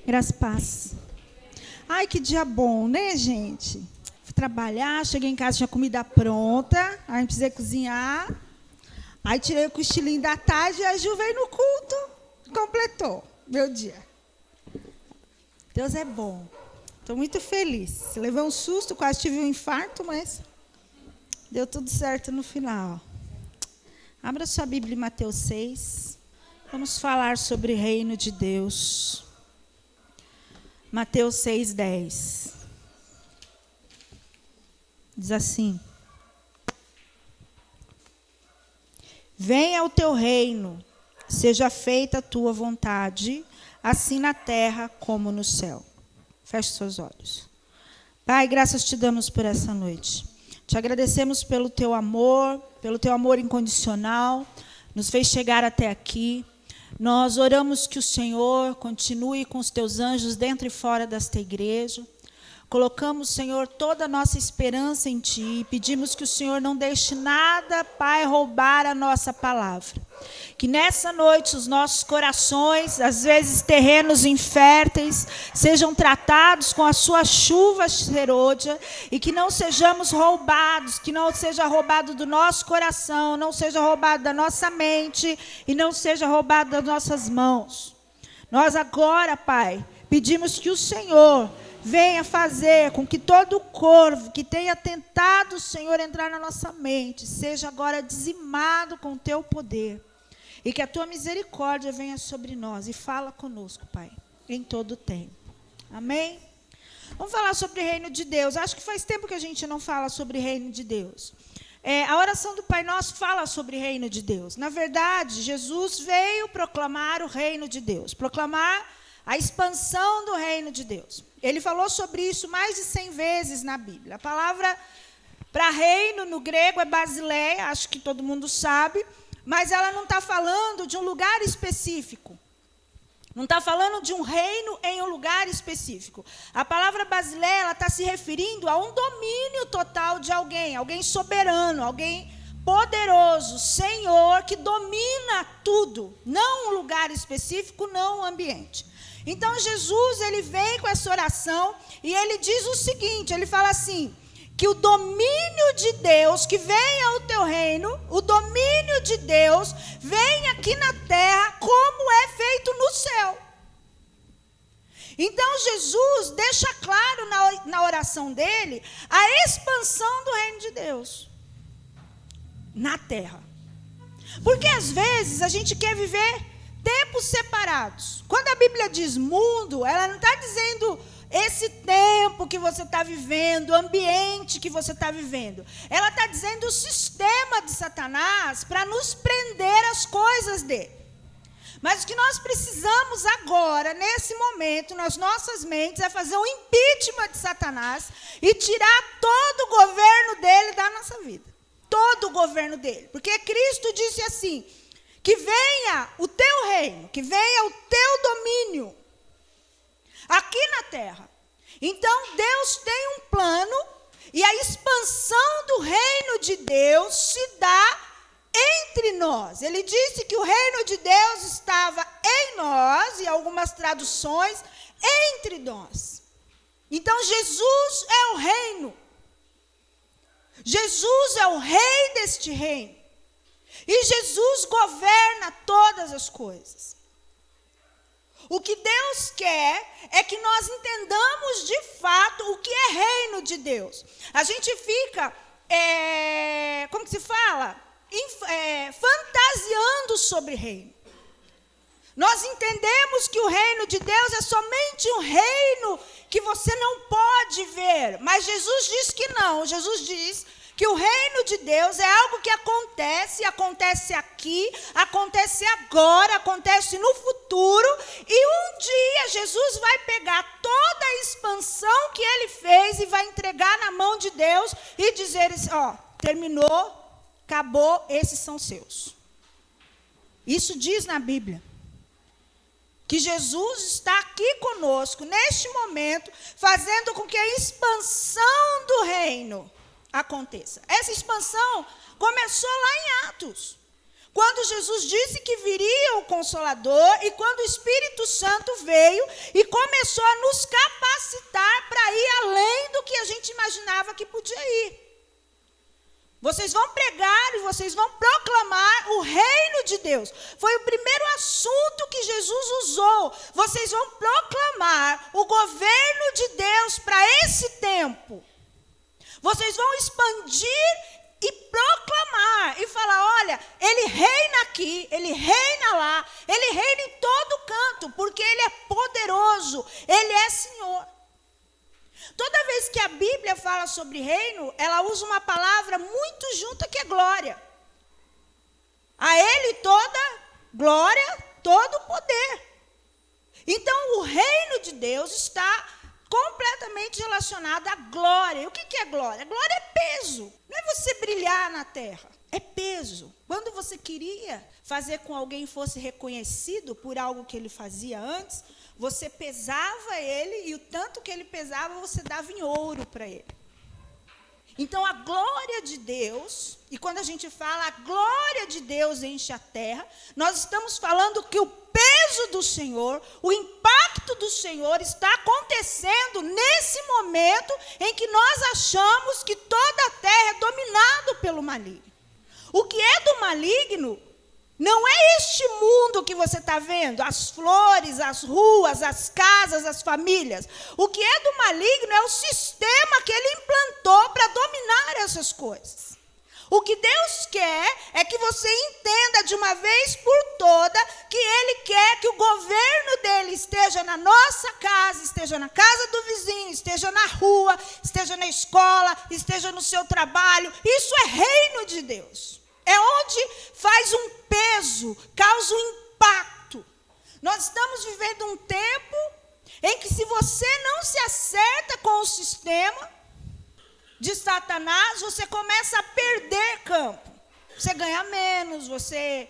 Graças e paz. Ai, que dia bom, né, gente? Fui trabalhar, cheguei em casa, tinha comida pronta, aí não precisei cozinhar. Aí tirei o cochilinho da tarde e a Ju veio no culto, completou meu dia. Deus é bom. Estou muito feliz. Levei um susto, quase tive um infarto, mas deu tudo certo no final. Abra sua Bíblia em Mateus 6. Vamos falar sobre o reino de Deus. Mateus 6:10. Diz assim: Venha o teu reino, seja feita a tua vontade, assim na terra como no céu. Feche seus olhos. Pai, graças te damos por essa noite. Te agradecemos pelo teu amor incondicional, nos fez chegar até aqui. Nós oramos que o Senhor continue com os teus anjos dentro e fora desta igreja. Colocamos, Senhor, toda a nossa esperança em Ti. Pedimos que o Senhor não deixe nada, Pai, roubar a nossa palavra. Que nessa noite os nossos corações, às vezes terrenos inférteis, sejam tratados com a sua chuva serôdia e que não sejamos roubados, que não seja roubado do nosso coração, não seja roubado da nossa mente e não seja roubado das nossas mãos. Nós agora, Pai, pedimos que o Senhor venha fazer com que todo corvo que tenha tentado, Senhor, entrar na nossa mente, seja agora dizimado com o teu poder. E que a tua misericórdia venha sobre nós e fala conosco, Pai, em todo o tempo. Amém? Vamos falar sobre o reino de Deus. Acho que faz tempo que a gente não fala sobre o reino de Deus. A oração do Pai Nosso fala sobre o reino de Deus. Na verdade, Jesus veio proclamar o reino de Deus, proclamar a expansão do reino de Deus. Ele falou sobre isso mais de 100 vezes na Bíblia. A palavra para reino no grego é basileia, acho que todo mundo sabe, mas ela não está falando de um lugar específico. Não está falando de um reino em um lugar específico. A palavra basileia, ela está se referindo a um domínio total de alguém, alguém soberano, alguém poderoso, Senhor, que domina tudo, não um lugar específico, não um ambiente. Então, Jesus, ele vem com essa oração e ele diz o seguinte, ele fala assim, que o domínio de Deus, que venha o teu reino, o domínio de Deus, venha aqui na terra como é feito no céu. Então, Jesus deixa claro na oração dele a expansão do reino de Deus na terra. Porque, às vezes, a gente quer viver tempos separados. Quando a Bíblia diz mundo, ela não está dizendo esse tempo que você está vivendo, o ambiente que você está vivendo. Ela está dizendo o sistema de Satanás para nos prender às coisas dele. Mas o que nós precisamos agora, nesse momento, nas nossas mentes, é fazer um impeachment de Satanás e tirar todo o governo dele da nossa vida. Todo o governo dele. Porque Cristo disse assim, que venha o teu reino, que venha o teu domínio aqui na terra. Então, Deus tem um plano e a expansão do reino de Deus se dá entre nós. Ele disse que o reino de Deus estava em nós, e algumas traduções, entre nós. Então, Jesus é o reino. Jesus é o rei deste reino. E Jesus governa todas as coisas. O que Deus quer é que nós entendamos de fato o que é reino de Deus. A gente fica, como que se fala? Fantasiando sobre reino. Nós entendemos que o reino de Deus é somente um reino que você não pode ver. Mas Jesus diz que não. Jesus diz que o reino de Deus é algo que acontece aqui, acontece agora, acontece no futuro, e um dia Jesus vai pegar toda a expansão que ele fez e vai entregar na mão de Deus e dizer, terminou, acabou, esses são seus. Isso diz na Bíblia. Que Jesus está aqui conosco, neste momento, fazendo com que a expansão do reino aconteça. Essa expansão começou lá em Atos. quando Jesus disse que viria o Consolador e quando o Espírito Santo veio e começou a nos capacitar para ir além do que a gente imaginava que podia ir. Vocês vão pregar e vocês vão proclamar o reino de Deus. Foi o primeiro assunto que Jesus usou. Vocês vão proclamar o governo de Deus para esse tempo. Vocês vão expandir e proclamar e falar, olha, ele reina aqui, ele reina lá, ele reina em todo canto, porque ele é poderoso, ele é Senhor. Toda vez que a Bíblia fala sobre reino, ela usa uma palavra muito junta que é glória. A ele toda glória, todo poder. Então o reino de Deus está completamente relacionado à glória. E o que é glória? Glória é peso. Não é você brilhar na terra. É peso. Quando você queria fazer com que alguém fosse reconhecido por algo que ele fazia antes, você pesava ele e o tanto que ele pesava você dava em ouro para ele. Então a glória de Deus, e quando a gente fala a glória de Deus enche a terra, nós estamos falando que o peso do Senhor, o impacto do Senhor está acontecendo nesse momento em que nós achamos que toda a terra é dominada pelo maligno. O que é do maligno não é este mundo que você está vendo, as flores, as ruas, as casas, as famílias. O que é do maligno é o sistema que ele implantou para dominar essas coisas. O que Deus quer é que você entenda de uma vez por toda que Ele quer que o governo dele esteja na nossa casa, esteja na casa do vizinho, esteja na rua, esteja na escola, esteja no seu trabalho. Isso é reino de Deus. É onde faz um peso, causa um impacto. Nós estamos vivendo um tempo em que se você não se acerta com o sistema de Satanás, você começa a perder campo. Você ganha menos, você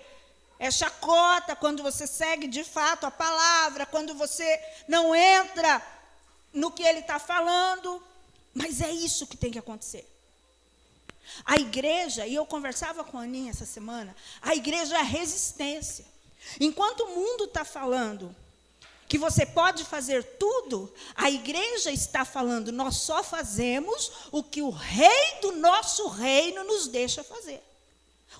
é chacota quando você segue de fato a palavra, quando você não entra no que ele está falando. Mas é isso que tem que acontecer. A igreja, e eu conversava com a Aninha essa semana, a igreja é a resistência. Enquanto o mundo está falando que você pode fazer tudo, a igreja está falando, nós só fazemos o que o rei do nosso reino nos deixa fazer.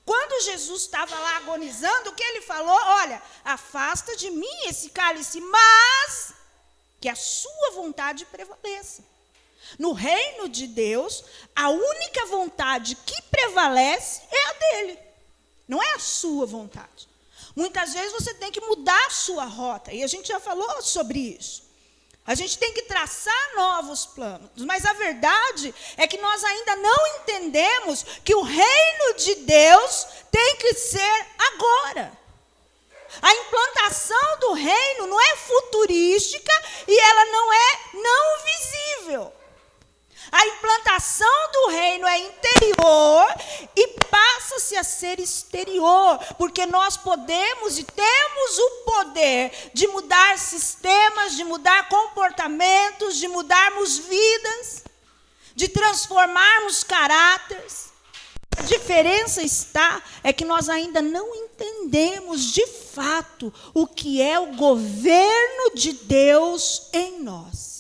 Quando Jesus estava lá agonizando, o que ele falou? Olha, afasta de mim esse cálice, mas que a sua vontade prevaleça. No reino de Deus, a única vontade que prevalece é a dele, não é a sua vontade. Muitas vezes você tem que mudar a sua rota, e a gente já falou sobre isso. A gente tem que traçar novos planos, mas a verdade é que nós ainda não entendemos que o reino de Deus tem que ser agora. A implantação do reino não é futurística e ela não é não visível. A implantação do reino é interior e passa-se a ser exterior, porque nós podemos e temos o poder de mudar sistemas, de mudar comportamentos, de mudarmos vidas, de transformarmos caráteres. A diferença é que nós ainda não entendemos de fato o que é o governo de Deus em nós.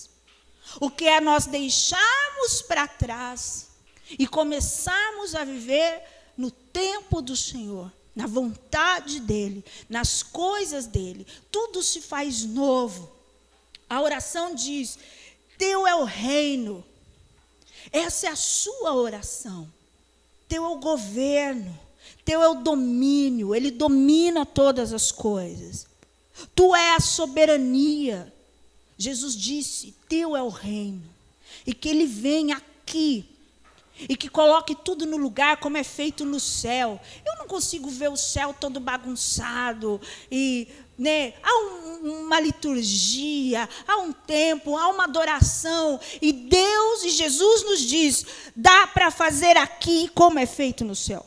O que é nós deixarmos para trás e começarmos a viver no tempo do Senhor, na vontade dEle, nas coisas dEle. Tudo se faz novo. A oração diz, teu é o reino. Essa é a sua oração. Teu é o governo, teu é o domínio. Ele domina todas as coisas. Tu é a soberania. Jesus disse, teu é o reino, e que ele venha aqui, e que coloque tudo no lugar como é feito no céu. Eu não consigo ver o céu todo bagunçado, e há uma liturgia, há um tempo, há uma adoração, e Deus e Jesus nos diz, dá para fazer aqui como é feito no céu.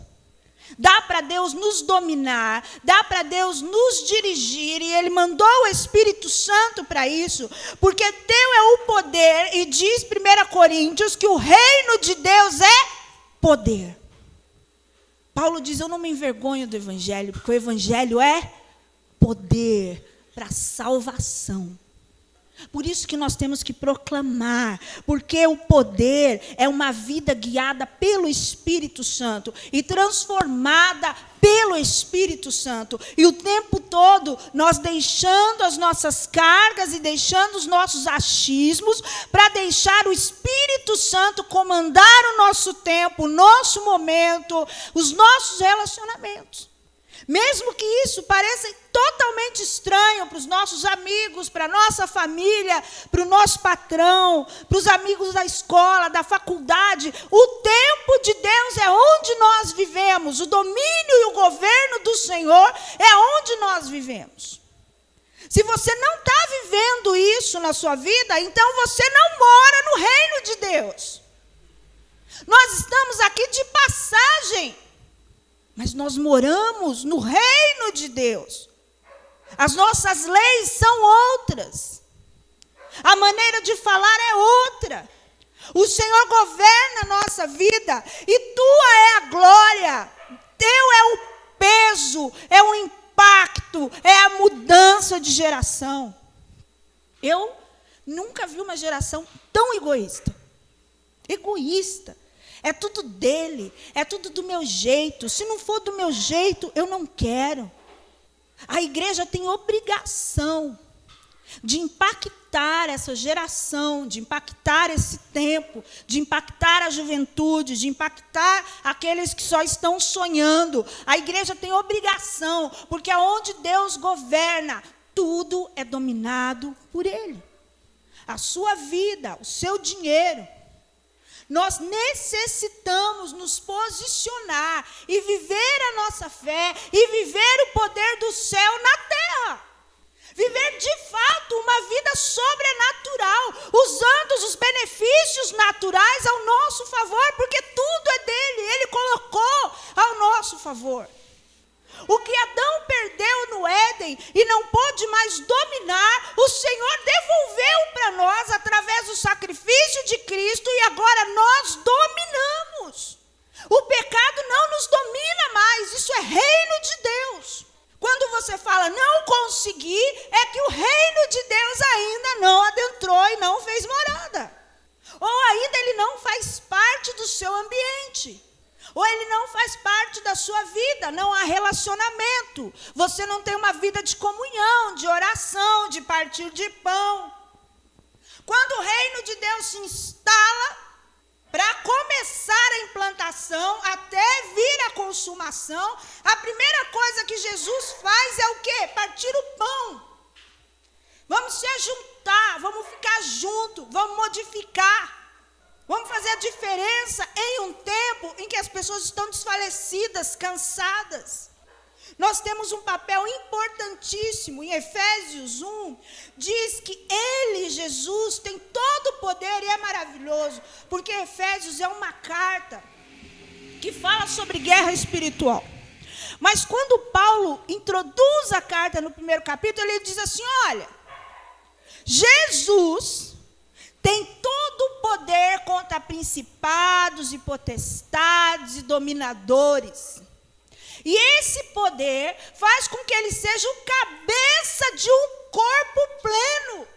Dá para Deus nos dominar, dá para Deus nos dirigir, e Ele mandou o Espírito Santo para isso, porque teu é o poder, e diz 1 Coríntios que o reino de Deus é poder. Paulo diz, eu não me envergonho do evangelho, porque o evangelho é poder para salvação. Por isso que nós temos que proclamar, porque o poder é uma vida guiada pelo Espírito Santo e transformada pelo Espírito Santo. E o tempo todo nós deixando as nossas cargas e deixando os nossos achismos para deixar o Espírito Santo comandar o nosso tempo, o nosso momento, os nossos relacionamentos. Mesmo que isso pareça totalmente estranho para os nossos amigos, para a nossa família, para o nosso patrão, para os amigos da escola, da faculdade, o tempo de Deus é onde nós vivemos. O domínio e o governo do Senhor é onde nós vivemos. Se você não está vivendo isso na sua vida, então você não mora no reino de Deus. Nós estamos aqui de passagem. Mas nós moramos no reino de Deus. As nossas leis são outras. A maneira de falar é outra. O Senhor governa a nossa vida. E tua é a glória. Teu é o peso, é o impacto, é a mudança de geração. Eu nunca vi uma geração tão egoísta. Egoísta. É tudo dele, é tudo do meu jeito. Se não for do meu jeito, eu não quero. A igreja tem obrigação de impactar essa geração, de impactar esse tempo, de impactar a juventude, de impactar aqueles que só estão sonhando. A igreja tem obrigação, porque aonde Deus governa, tudo é dominado por ele. A sua vida, o seu dinheiro. Nós necessitamos nos posicionar e viver a nossa fé e viver o poder do céu na terra. Viver de fato uma vida sobrenatural, usando os benefícios naturais ao nosso favor, porque tudo é dele, ele colocou ao nosso favor. O que Adão perdeu no Éden e não pôde mais dominar, o Senhor devolveu para nós através do sacrifício de Cristo e agora nós dominamos. O pecado não nos domina mais, isso é reino de Deus. Quando você fala não consegui, é que o reino de Deus ainda não adentrou e não fez morada. Ou ainda ele não faz parte do seu ambiente. Ou ele não faz parte da sua vida, não há relacionamento. Você não tem uma vida de comunhão, de oração, de partir de pão. Quando o reino de Deus se instala, para começar a implantação, até vir a consumação, a primeira coisa que Jesus faz é o quê? Partir o pão. Vamos se ajuntar, vamos ficar juntos, vamos modificar. Vamos fazer a diferença em um tempo em que as pessoas estão desfalecidas, cansadas. Nós temos um papel importantíssimo. Em Efésios 1, diz que ele, Jesus, tem todo o poder e é maravilhoso. Porque Efésios é uma carta que fala sobre guerra espiritual. Mas quando Paulo introduz a carta no primeiro capítulo, ele diz assim, olha, Jesus tem todo o poder contra principados e potestades e dominadores. E esse poder faz com que ele seja o cabeça de um corpo pleno.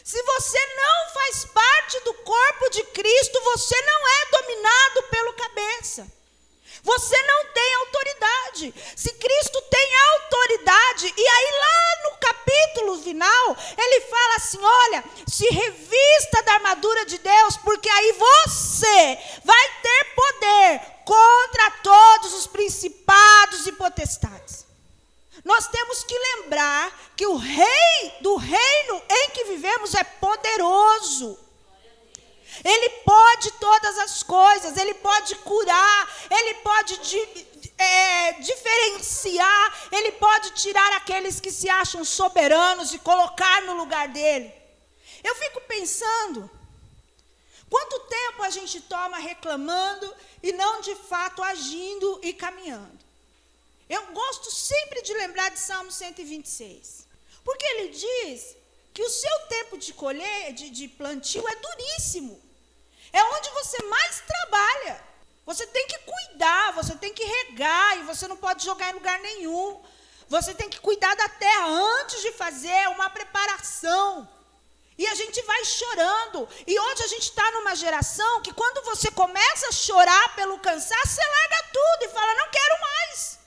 Se você não faz parte do corpo de Cristo, você não é dominado pelo cabeça. Você não tem autoridade. Se Cristo tem autoridade, e aí lá no capítulo final, ele fala assim, olha, se revista da armadura de Deus, porque aí você vai ter poder contra todos os principados e potestades. Nós temos que lembrar que o rei do reino em que vivemos é poderoso. Ele pode todas as coisas, ele pode curar, ele pode diferenciar, ele pode tirar aqueles que se acham soberanos e colocar no lugar dele. Eu fico pensando, quanto tempo a gente toma reclamando e não de fato agindo e caminhando? Eu gosto sempre de lembrar de Salmo 126, porque ele diz que o seu tempo de colher, de plantio é duríssimo. É onde você mais trabalha. Você tem que cuidar, você tem que regar, e você não pode jogar em lugar nenhum. Você tem que cuidar da terra antes de fazer uma preparação. E a gente vai chorando. E hoje a gente está numa geração que quando você começa a chorar pelo cansaço, você larga tudo e fala, não quero mais.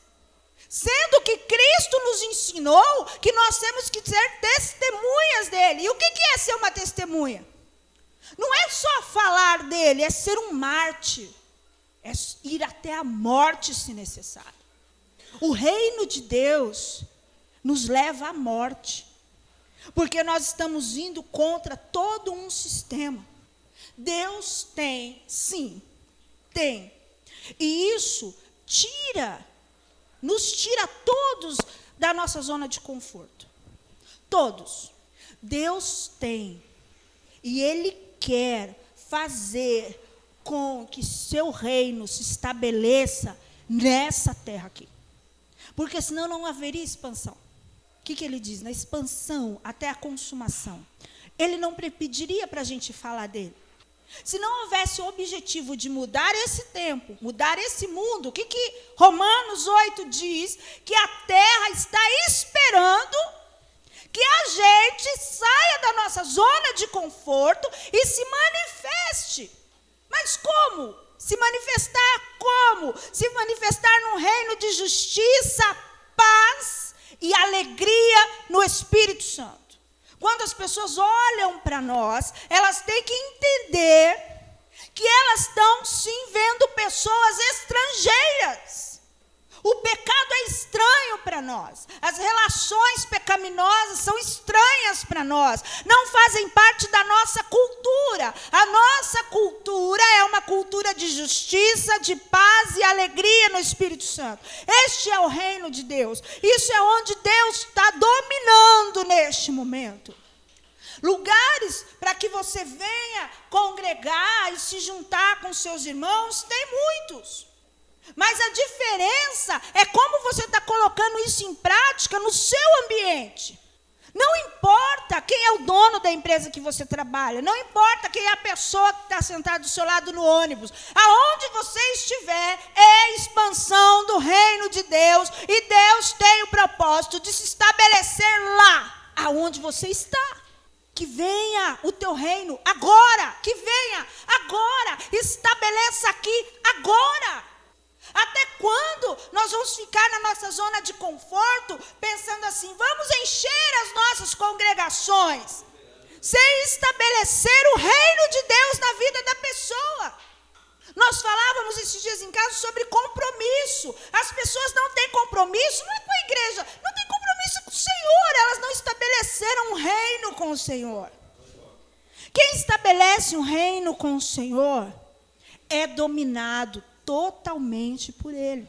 Sendo que Cristo nos ensinou que nós temos que ser testemunhas dele. E o que é ser uma testemunha? Não é só falar dele, é ser um mártir. É ir até a morte se necessário. O reino de Deus nos leva à morte. Porque nós estamos indo contra todo um sistema. Deus tem, sim, tem. E isso nos tira todos da nossa zona de conforto. Todos. Deus tem. E Ele quer fazer com que seu reino se estabeleça nessa terra aqui. Porque senão não haveria expansão. O que ele diz? Na expansão até a consumação. Ele não pediria para a gente falar dele. Se não houvesse o objetivo de mudar esse tempo, mudar esse mundo, o que Romanos 8 diz? Que a terra está esperando que a gente saia da nossa zona de conforto e se manifeste. Mas como? Se manifestar como? Se manifestar num reino de justiça, paz e alegria no Espírito Santo. Quando as pessoas olham para nós, elas têm que entender que elas estão sim vendo pessoas estrangeiras. O pecado é estranho para nós. As relações pecaminosas são estranhas para nós. Não fazem parte da nossa cultura. A nossa cultura é uma cultura de justiça, de paz e alegria no Espírito Santo. Este é o reino de Deus. Isso é onde Deus está dominando neste momento. Lugares para que você venha congregar e se juntar com seus irmãos, tem muitos. Mas a diferença é como você está colocando isso em prática no seu ambiente. Não importa quem é o dono da empresa que você trabalha, não importa quem é a pessoa que está sentada do seu lado no ônibus. Aonde você estiver é expansão do reino de Deus, e Deus tem o propósito de se estabelecer lá, aonde você está. Que venha o teu reino agora, que venha agora, estabeleça aqui agora. Até quando nós vamos ficar na nossa zona de conforto, pensando assim, vamos encher as nossas congregações, sem estabelecer o reino de Deus na vida da pessoa? Nós falávamos esses dias em casa sobre compromisso. As pessoas não têm compromisso, não é com a igreja, não tem compromisso com o Senhor, elas não estabeleceram um reino com o Senhor. Quem estabelece um reino com o Senhor é dominado totalmente por Ele.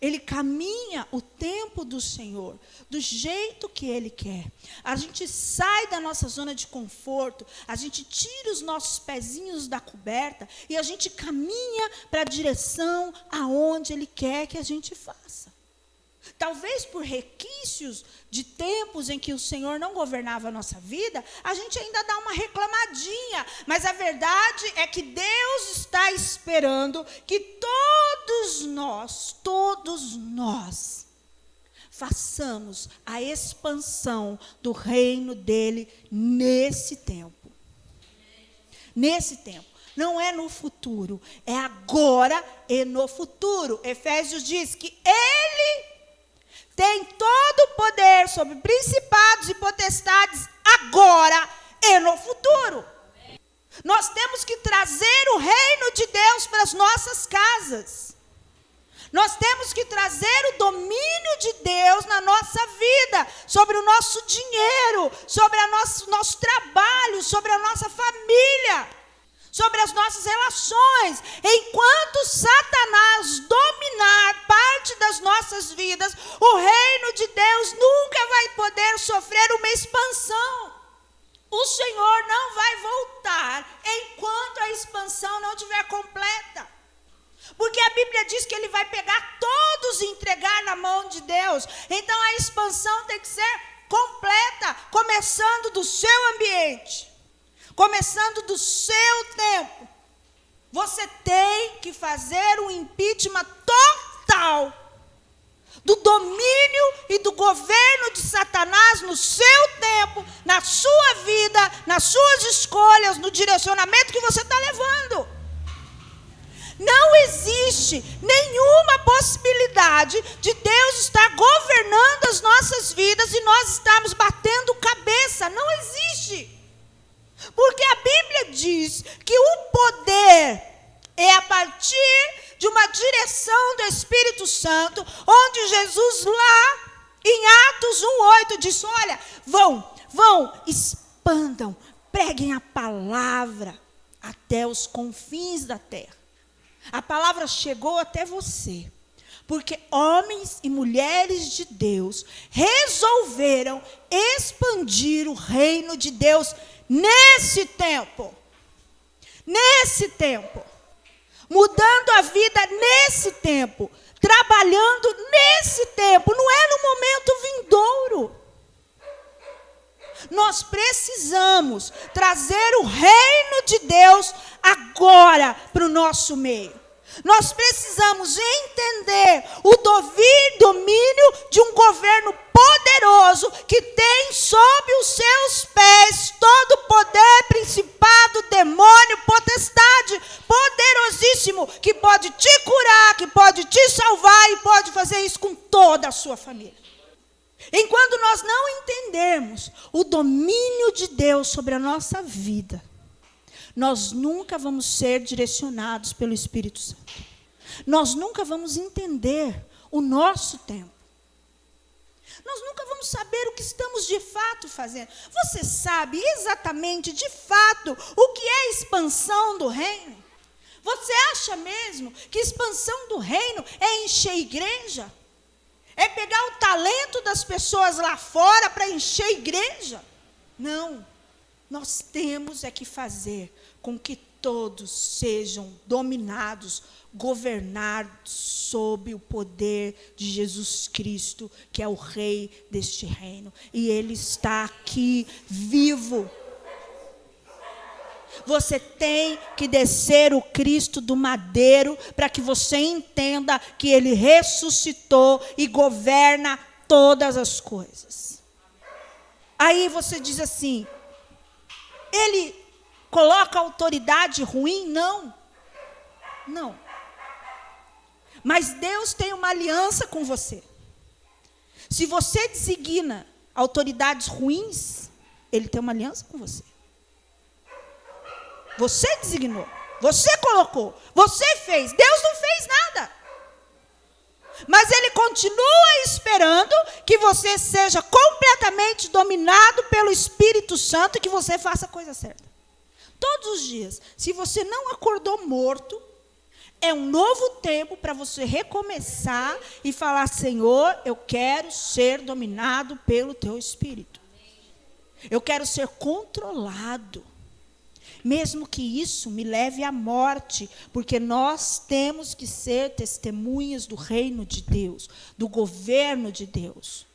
Ele caminha o tempo do Senhor, do jeito que Ele quer. A gente sai da nossa zona de conforto, a gente tira os nossos pezinhos da coberta e a gente caminha para a direção aonde Ele quer que a gente faça. Talvez por requisitos de tempos em que o Senhor não governava a nossa vida, a gente ainda dá uma reclamadinha. Mas a verdade é que Deus está esperando que todos nós, façamos a expansão do reino dele nesse tempo. Nesse tempo. Não é no futuro, é agora e no futuro. Efésios diz que Ele tem todo o poder sobre principados e potestades agora e no futuro. Nós temos que trazer o reino de Deus para as nossas casas. Nós temos que trazer o domínio de Deus na nossa vida, sobre o nosso dinheiro, sobre o nosso trabalho, sobre a nossa família, sobre as nossas relações. Enquanto Satanás dominar parte das nossas vidas, o reino de Deus nunca vai poder sofrer uma expansão. O Senhor não vai voltar enquanto a expansão não estiver completa. Porque a Bíblia diz que Ele vai pegar todos e entregar na mão de Deus. Então a expansão tem que ser completa, começando do seu ambiente. Começando do seu tempo. Você tem que fazer um impeachment total do domínio e do governo de Satanás no seu tempo, na sua vida, nas suas escolhas, no direcionamento que você está levando. Não existe nenhuma possibilidade de Deus estar governando as nossas vidas e nós estarmos batendo cabeça. Não existe. Porque a Bíblia diz que o poder é a partir de uma direção do Espírito Santo, onde Jesus lá em Atos 1:8 disse: olha, vão, expandam, preguem a palavra até os confins da terra. A palavra chegou até você, porque homens e mulheres de Deus resolveram expandir o reino de Deus nesse tempo, mudando a vida nesse tempo, trabalhando nesse tempo, não é no momento vindouro. Nós precisamos trazer o reino de Deus agora para o nosso meio. Nós precisamos entender o domínio de um governo poderoso que tem sob os seus pés todo o poder, principado, demônio, potestade, poderosíssimo, que pode te curar, que pode te salvar e pode fazer isso com toda a sua família. Enquanto nós não entendermos o domínio de Deus sobre a nossa vida, nós nunca vamos ser direcionados pelo Espírito Santo. Nós nunca vamos entender o nosso tempo. Nós nunca vamos saber o que estamos de fato fazendo. Você sabe exatamente, de fato, o que é expansão do reino? Você acha mesmo que expansão do reino é encher igreja? É pegar o talento das pessoas lá fora para encher igreja? Não. Nós temos é que fazer com que todos sejam dominados, governados sob o poder de Jesus Cristo, que é o Rei deste reino. E Ele está aqui, vivo. Você tem que descer o Cristo do madeiro para que você entenda que Ele ressuscitou e governa todas as coisas. Aí você diz assim: Ele coloca autoridade ruim? Não. Mas Deus tem uma aliança com você. Se você designa autoridades ruins, Ele tem uma aliança com você. Você designou, você colocou, você fez. Deus não fez nada. Mas Ele continua esperando que você seja completamente dominado pelo Espírito Santo e que você faça a coisa certa. Todos os dias. Se você não acordou morto, é um novo tempo para você recomeçar e falar: Senhor, eu quero ser dominado pelo Teu Espírito. Eu quero ser controlado. Mesmo que isso me leve à morte, porque nós temos que ser testemunhas do reino de Deus, do governo de Deus.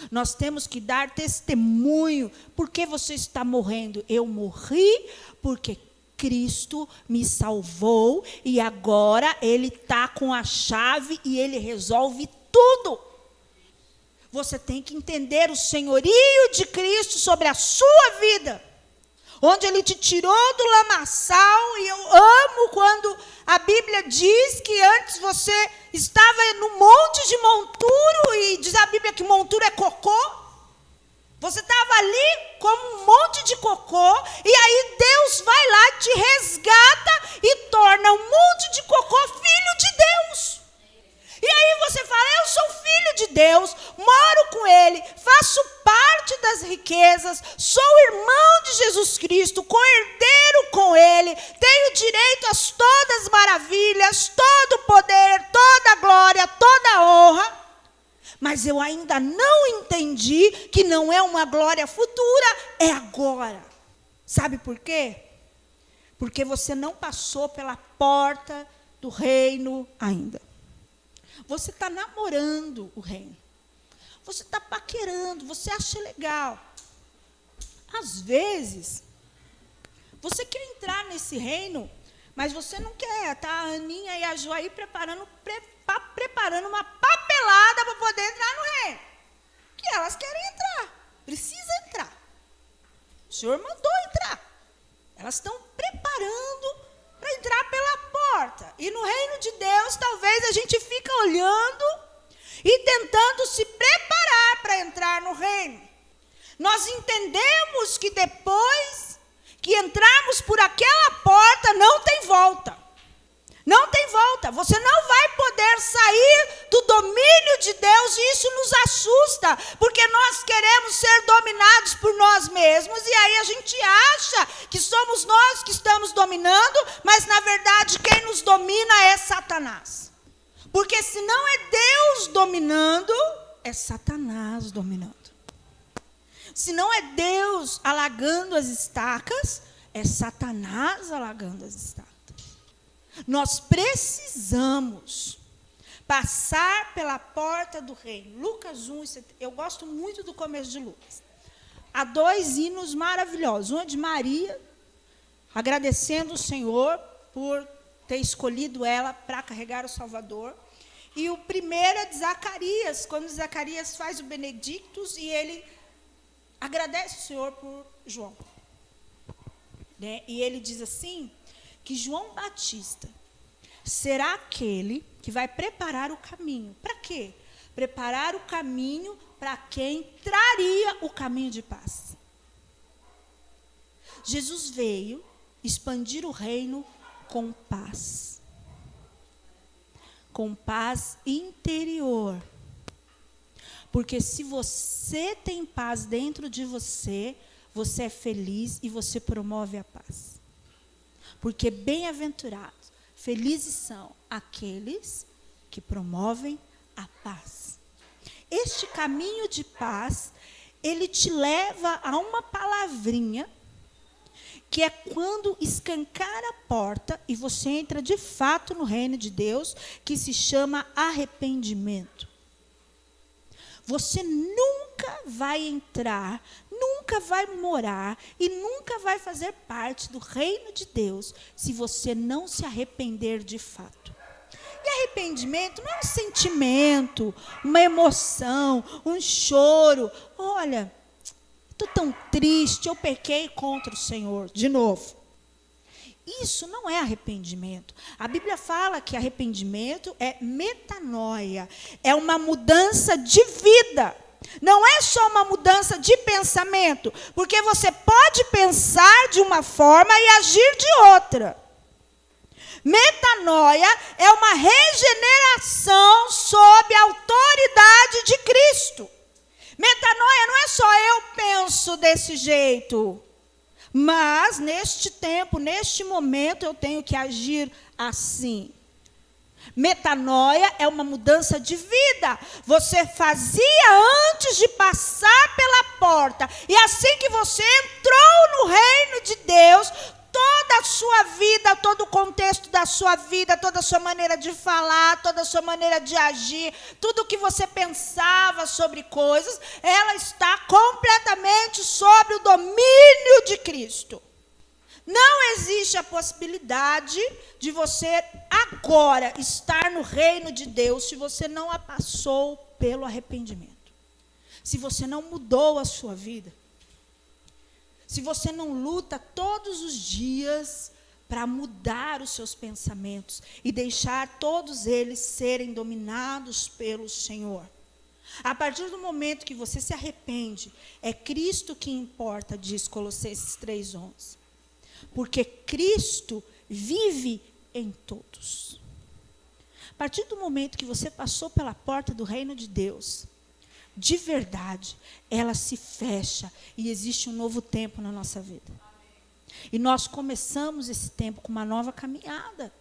Nós temos que dar testemunho. Por que você está morrendo? Eu morri porque Cristo me salvou e agora Ele está com a chave e Ele resolve tudo. Você tem que entender o senhorio de Cristo sobre a sua vida. Onde Ele te tirou do lamaçal, e eu amo quando a Bíblia diz que antes você estava no monte de monturo, e diz a Bíblia que monturo é cocô. Você estava ali como um monte de cocô, e aí Deus vai lá, te resgata e torna um monte de cocô filho de Deus. E aí você fala: eu sou filho de Deus, moro com Ele, faço parte das riquezas, sou irmão de Jesus Cristo, co-herdeiro com Ele, tenho direito a todas as maravilhas, todo o poder, toda a glória, toda a honra. Mas eu ainda não entendi que não é uma glória futura, é agora. Sabe por quê? Porque você não passou pela porta do reino ainda. Você está namorando o reino. Você está paquerando, você acha legal. Às vezes, você quer entrar nesse reino, Mas você não quer, tá? A Aninha e a Joaí preparando uma papelada para poder entrar no reino. Que elas querem entrar. Precisa entrar. O Senhor mandou entrar. Elas estão preparando para entrar pela porta. E no reino de Deus, talvez a gente fica olhando e tentando se preparar para entrar no reino. Nós entendemos que depois que entrarmos por aquela porta, não tem volta. Não tem volta. Você não vai poder sair do domínio de Deus, e isso nos assusta, porque nós queremos ser dominados por nós mesmos, e aí a gente acha que somos nós que estamos dominando, mas na verdade quem nos domina é Satanás. Porque se não é Deus dominando, é Satanás dominando. Se não é Deus alagando as estacas, é Satanás alagando as estacas. Nós precisamos passar pela porta do reino. Lucas 1, eu gosto muito do começo de Lucas. Há 2 hinos maravilhosos. Um é de Maria, agradecendo o Senhor por ter escolhido ela para carregar o Salvador. E o primeiro é de Zacarias, quando Zacarias faz o Benedictus e ele agradece o Senhor por João. Né? E ele diz assim, que João Batista será aquele que vai preparar o caminho. Para quê? Preparar o caminho para quem traria o caminho de paz. Jesus veio expandir o reino com paz. Com paz interior. Porque se você tem paz dentro de você, você é feliz e você promove a paz. Porque bem-aventurados, felizes são aqueles que promovem a paz. Este caminho de paz, ele te leva a uma palavrinha, que é quando escancar a porta e você entra de fato no reino de Deus, que se chama arrependimento. Você nunca vai entrar, nunca vai morar e nunca vai fazer parte do reino de Deus se você não se arrepender de fato. E arrependimento não é um sentimento, uma emoção, um choro. Olha, estou tão triste, eu pequei contra o Senhor. De novo. Isso não é arrependimento. A Bíblia fala que arrependimento é metanoia. É uma mudança de vida. Não é só uma mudança de pensamento. Porque você pode pensar de uma forma e agir de outra. Metanoia é uma regeneração sob a autoridade de Cristo. Metanoia não é só eu penso desse jeito. Mas, neste tempo, neste momento, eu tenho que agir assim. Metanoia é uma mudança de vida. Você fazia antes de passar pela porta. E assim que você entrou no reino de Deus, toda a sua vida, todo o contexto da sua vida, toda a sua maneira de falar, toda a sua maneira de agir, tudo o que você pensava sobre coisas, ela está completamente sob o domínio de Cristo. Não existe a possibilidade de você agora estar no reino de Deus se você não a passou pelo arrependimento. Se você não mudou a sua vida. Se você não luta todos os dias para mudar os seus pensamentos e deixar todos eles serem dominados pelo Senhor. A partir do momento que você se arrepende, é Cristo que importa, diz Colossenses 3:11. Porque Cristo vive em todos. A partir do momento que você passou pela porta do reino de Deus, de verdade, ela se fecha e existe um novo tempo na nossa vida. E nós começamos esse tempo com uma nova caminhada,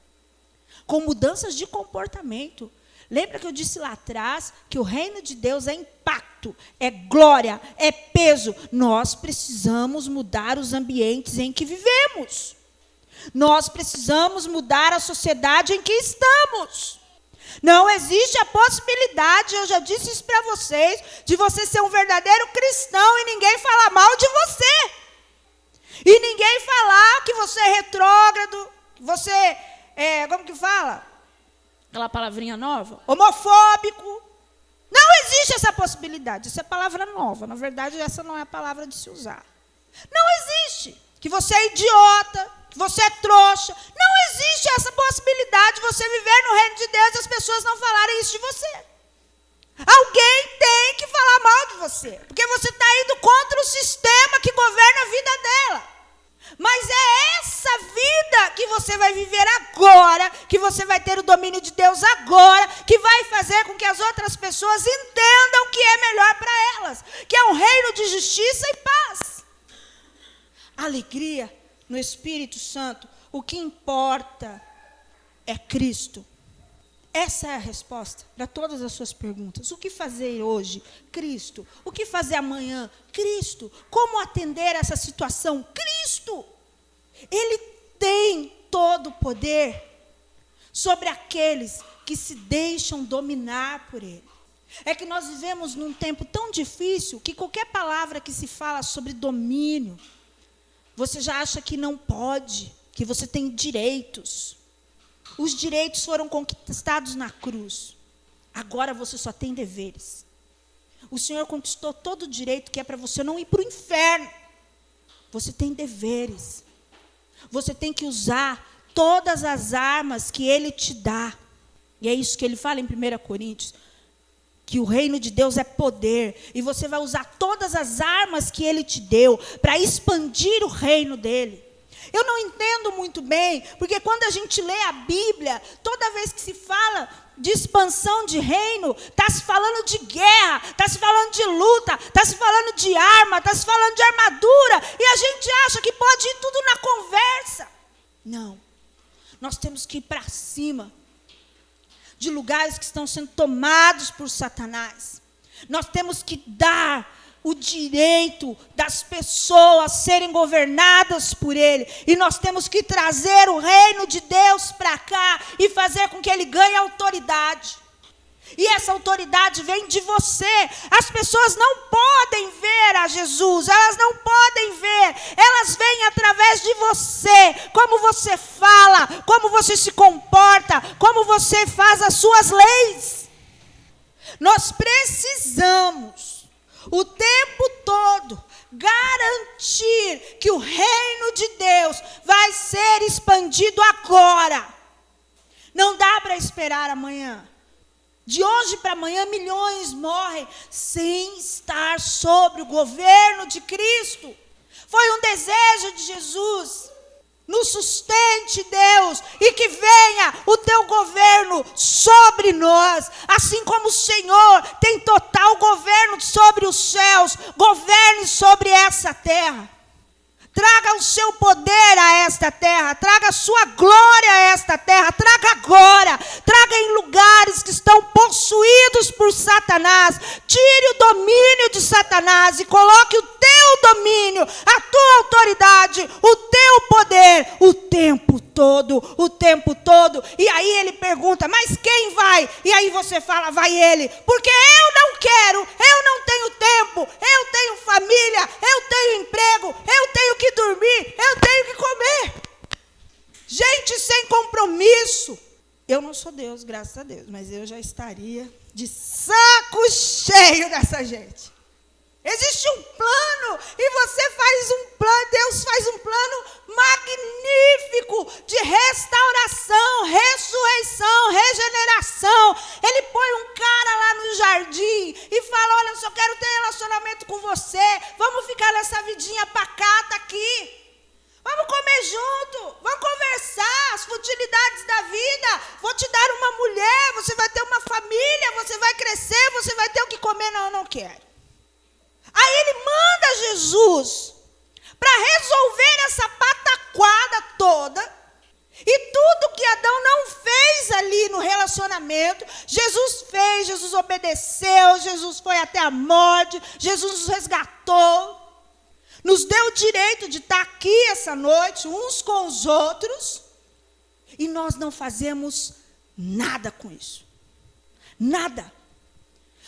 com mudanças de comportamento. Lembra que eu disse lá atrás que o reino de Deus é impacto, é glória, é peso. Nós precisamos mudar os ambientes em que vivemos. Nós precisamos mudar a sociedade em que estamos. Não existe a possibilidade, eu já disse isso para vocês, de você ser um verdadeiro cristão e ninguém falar mal de você. E ninguém falar que você é retrógrado, você como que fala? Aquela palavrinha nova? Homofóbico. Não existe essa possibilidade. Essa é palavra nova. Na verdade, essa não é a palavra de se usar. Não existe. Que você é idiota, que você é trouxa. Não existe essa possibilidade de você viver no reino de Deus e as pessoas não falarem isso de você. Alguém tem que falar mal de você. Porque você está indo contra o sistema que governa a vida dela. Mas é essa vida que você vai viver agora, que você vai ter o domínio de Deus agora, que vai fazer com que as outras pessoas entendam o que é melhor para elas, que é um reino de justiça e paz. Alegria no Espírito Santo. O que importa é Cristo. Essa é a resposta para todas as suas perguntas. O que fazer hoje? Cristo. O que fazer amanhã? Cristo. Como atender essa situação? Cristo. Ele tem todo o poder sobre aqueles que se deixam dominar por Ele. É que nós vivemos num tempo tão difícil que qualquer palavra que se fala sobre domínio, você já acha que não pode, que você tem direitos. Os direitos foram conquistados na cruz. Agora você só tem deveres. O Senhor conquistou todo o direito que é para você não ir para o inferno. Você tem deveres. Você tem que usar todas as armas que Ele te dá. E é isso que Ele fala em 1 Coríntios. Que o reino de Deus é poder. E você vai usar todas as armas que Ele te deu para expandir o reino dEle. Eu não entendo muito bem, porque quando a gente lê a Bíblia, toda vez que se fala de expansão de reino, está se falando de guerra, está se falando de luta, está se falando de arma, está se falando de armadura, e a gente acha que pode ir tudo na conversa. Não, nós temos que ir para cima de lugares que estão sendo tomados por Satanás. Nós temos que dar o direito das pessoas serem governadas por Ele. E nós temos que trazer o reino de Deus para cá e fazer com que Ele ganhe autoridade. E essa autoridade vem de você. As pessoas não podem ver a Jesus, elas não podem ver. Elas vêm através de você. Como você fala, como você se comporta, como você faz as suas leis. Nós precisamos o tempo todo garantir que o reino de Deus vai ser expandido agora. Não dá para esperar amanhã. De hoje para amanhã, milhões morrem sem estar sobre o governo de Cristo. Foi um desejo de Jesus. Nos sustente, Deus, e que venha o teu governo sobre nós, assim como o Senhor tem total governo sobre os céus, governe sobre essa terra. Traga o seu poder a esta terra, traga a sua glória a esta terra, traga agora, traga em lugares que estão possuídos por Satanás, tire o domínio de Satanás e coloque o teu domínio, a tua autoridade, o teu poder, o tempo todo. E aí ele pergunta, mas quem vai? E aí você fala, vai ele, porque eu não quero, eu não tenho tempo, eu tenho família, eu tenho emprego, eu tenho que dormir, eu tenho que comer. Gente sem compromisso. Eu não sou Deus, graças a Deus, mas eu já estaria de saco cheio dessa gente. Existe um plano e você faz um plano, Deus faz um plano magnífico de restauração, ressurreição, regeneração. Ele põe um cara lá no jardim e fala, olha, eu só quero ter relacionamento com você, vamos ficar nessa vidinha pacata aqui. Vamos comer junto, vamos conversar as futilidades da vida. Vou te dar uma mulher, você vai ter uma família, você vai crescer, você vai ter o que comer. Não, eu não quero. Aí ele manda Jesus para resolver essa pataquada toda. E tudo que Adão não fez ali no relacionamento, Jesus fez, Jesus obedeceu, Jesus foi até a morte, Jesus nos resgatou. Nos deu o direito de estar aqui essa noite, uns com os outros. E nós não fazemos nada com isso. Nada.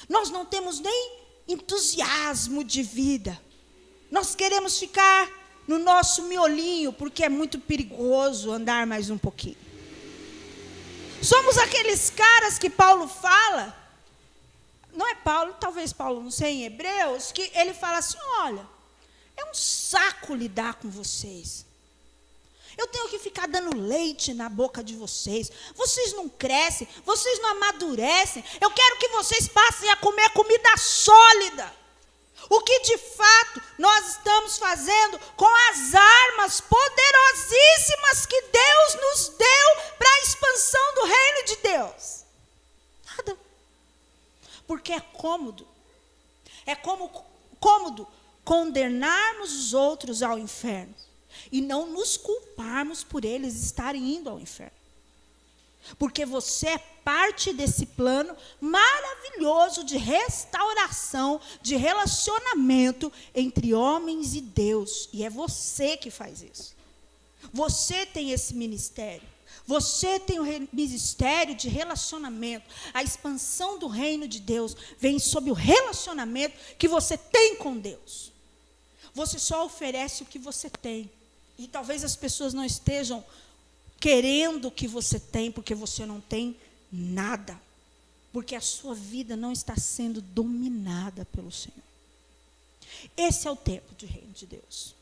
Nós não temos nem entusiasmo de vida. Nós queremos ficar no nosso miolinho, porque é muito perigoso andar mais um pouquinho. Somos aqueles caras que Paulo fala, não é Paulo, talvez Paulo, não sei, em Hebreus, que ele fala assim, olha, é um saco lidar com vocês. Eu tenho que ficar dando leite na boca de vocês. Vocês não crescem, vocês não amadurecem. Eu quero que vocês passem a comer comida sólida. O que de fato nós estamos fazendo com as armas poderosíssimas que Deus nos deu para a expansão do reino de Deus? Nada. Porque é cômodo. É cômodo condenarmos os outros ao inferno e não nos culparmos por eles estarem indo ao inferno. Porque você é parte desse plano maravilhoso de restauração, de relacionamento entre homens e Deus. E é você que faz isso. Você tem esse ministério. Você tem o ministério de relacionamento. A expansão do reino de Deus vem sob o relacionamento que você tem com Deus. Você só oferece o que você tem. E talvez as pessoas não estejam querendo o que você tem, porque você não tem nada. Porque a sua vida não está sendo dominada pelo Senhor. Esse é o tempo do reino de Deus.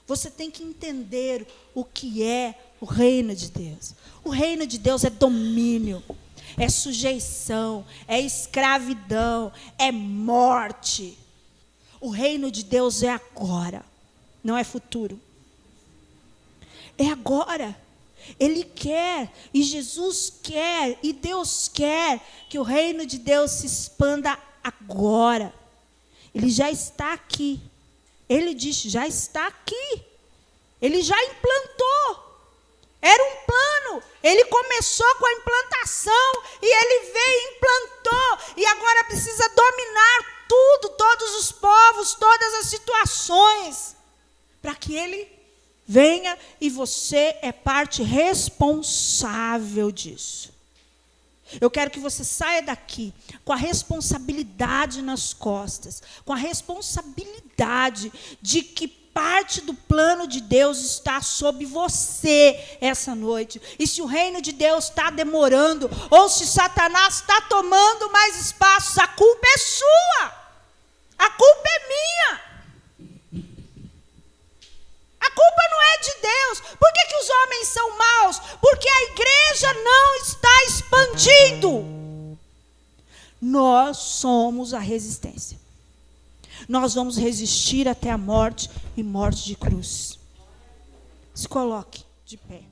Você tem que entender o que é o reino de Deus. O reino de Deus é domínio, é sujeição, é escravidão, é morte. O reino de Deus é agora, não é futuro. É agora. Ele quer, e Jesus quer, e Deus quer que o reino de Deus se expanda agora. Ele já está aqui. Ele disse, já está aqui. Ele já implantou. Era um plano. Ele começou com a implantação, e ele veio e implantou. E agora precisa dominar tudo, todos os povos, todas as situações, para que ele venha, e você é parte responsável disso. Eu quero que você saia daqui com a responsabilidade nas costas, com a responsabilidade de que parte do plano de Deus está sobre você essa noite. E se o reino de Deus está demorando, ou se Satanás está tomando mais espaços, a culpa é sua. A culpa é minha. A culpa não é de Deus. Por que os homens são maus? Porque a igreja não está expandindo. Nós somos a resistência. Nós vamos resistir até a morte, e morte de cruz. Se coloque de pé.